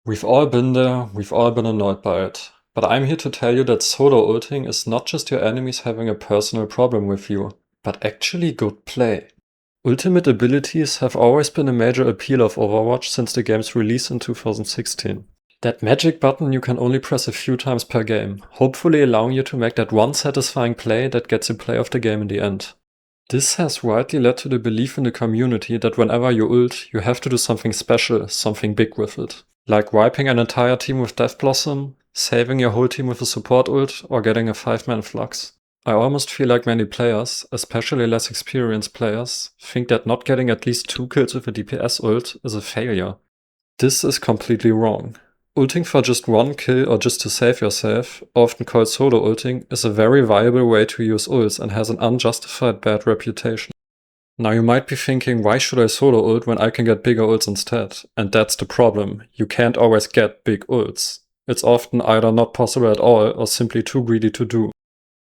We've all been there, we've all been annoyed by it. But I'm here to tell you that solo ulting is not just your enemies having a personal problem with you, but actually good play. Ultimate abilities have always been a major appeal of Overwatch since the game's release in 2016. That magic button you can only press a few times per game, hopefully allowing you to make that one satisfying play that gets you play of the game in the end. This has widely led to the belief in the community that whenever you ult, you have to do something special, something big with it. Like wiping an entire team with Death Blossom, saving your whole team with a support ult, or getting a 5-man flux. I almost feel like many players, especially less experienced players, think that not getting at least 2 kills with a DPS ult is a failure. This is completely wrong. Ulting for just 1 kill or just to save yourself, often called solo ulting, is a very viable way to use ults and has an unjustified bad reputation. Now you might be thinking, why should I solo ult when I can get bigger ults instead? And that's the problem, you can't always get big ults. It's often either not possible at all or simply too greedy to do.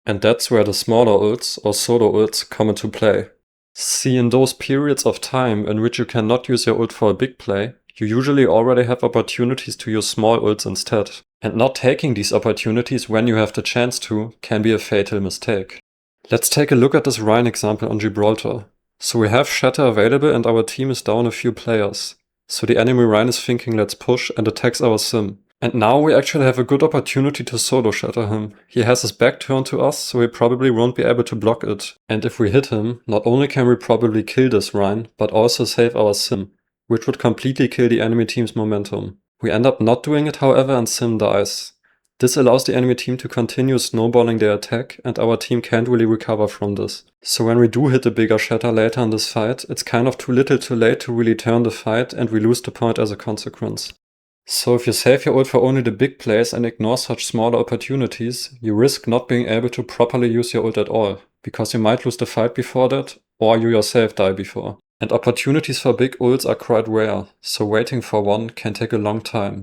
And that's where the smaller ults or solo ults come into play. See, in those periods of time in which you cannot use your ult for a big play, you usually already have opportunities to use small ults instead. And not taking these opportunities when you have the chance to can be a fatal mistake. Let's take a look at this Rhine example on Gibraltar. So we have Shatter available and our team is down a few players. So the enemy Rhine is thinking let's push and attacks our sim. And now we actually have a good opportunity to solo shatter him. He has his back turned to us, so we probably won't be able to block it. And if we hit him, not only can we probably kill this Rhine, but also save our sim, which would completely kill the enemy team's momentum. We end up not doing it however and sim dies. This allows the enemy team to continue snowballing their attack and our team can't really recover from this. So when we do hit a bigger shatter later in this fight, it's kind of too little too late to really turn the fight and we lose the point as a consequence. So if you save your ult for only the big plays and ignore such smaller opportunities, you risk not being able to properly use your ult at all, because you might lose the fight before that, or you yourself die before. And opportunities for big ults are quite rare, so waiting for one can take a long time.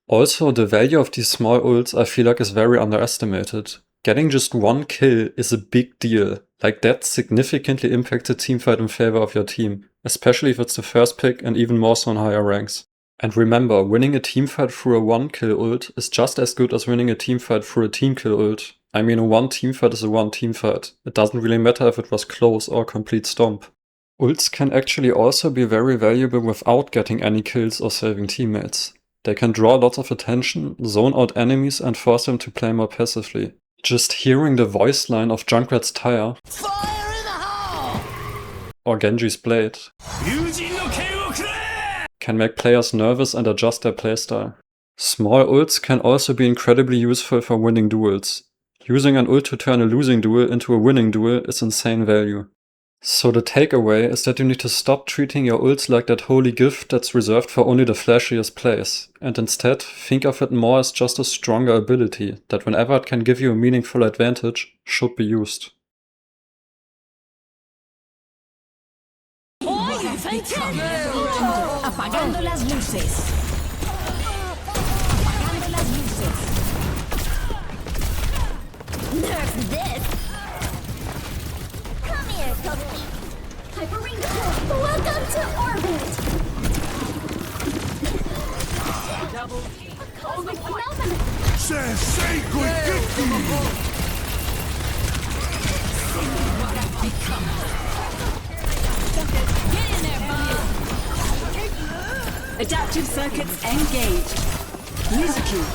Also, the value of these small ults I feel like is very underestimated. Getting just 1 kill is a big deal, like that significantly impacts the teamfight in favor of your team, especially if it's the first pick and even more so in higher ranks. And remember, winning a teamfight through a 1 kill ult is just as good as winning a teamfight through a team kill ult. I mean, a 1 teamfight is a 1 teamfight. It doesn't really matter if it was close or complete stomp. Ults can actually also be very valuable without getting any kills or saving teammates. They can draw lots of attention, zone out enemies and force them to play more passively. Just hearing the voice line of Junkrat's Tire Fire in the hole! Or Genji's Blade can make players nervous and adjust their playstyle. Small ults can also be incredibly useful for winning duels. Using an ult to turn a losing duel into a winning duel is insane value. So the takeaway is that you need to stop treating your ults like that holy gift that's reserved for only the flashiest plays, and instead think of it more as just a stronger ability that whenever it can give you a meaningful advantage, should be used. Apagando las luces. Apagando las luces. Nerf this. Come here, Kobe. Hypering core. Welcome to orbit. Double. A cosmic phenomenon. Sei What I've become. Get in there, Bob. Adaptive circuits engaged. Music cue.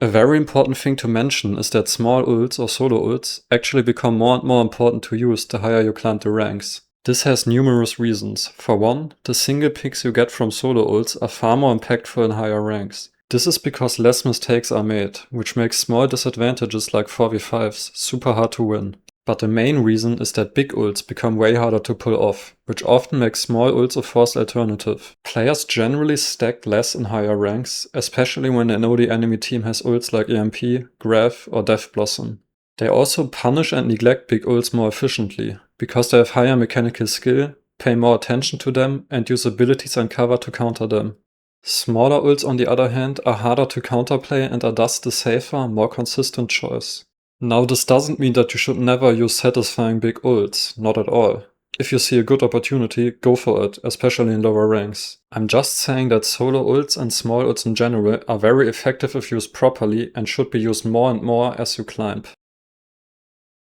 A very important thing to mention is that small ults or solo ults actually become more and more important to use the higher you climb the ranks. This has numerous reasons. For one, the single picks you get from solo ults are far more impactful in higher ranks. This is because less mistakes are made, which makes small disadvantages like 4v5s super hard to win. But the main reason is that big ults become way harder to pull off, which often makes small ults a forced alternative. Players generally stack less in higher ranks, especially when they know the enemy team has ults like EMP, Graph or Death Blossom. They also punish and neglect big ults more efficiently, because they have higher mechanical skill, pay more attention to them and use abilities and cover to counter them. Smaller ults, on the other hand, are harder to counterplay and are thus the safer, more consistent choice. Now, this doesn't mean that you should never use satisfying big ults, not at all. If you see a good opportunity, go for it, especially in lower ranks. I'm just saying that solo ults and small ults in general are very effective if used properly and should be used more and more as you climb.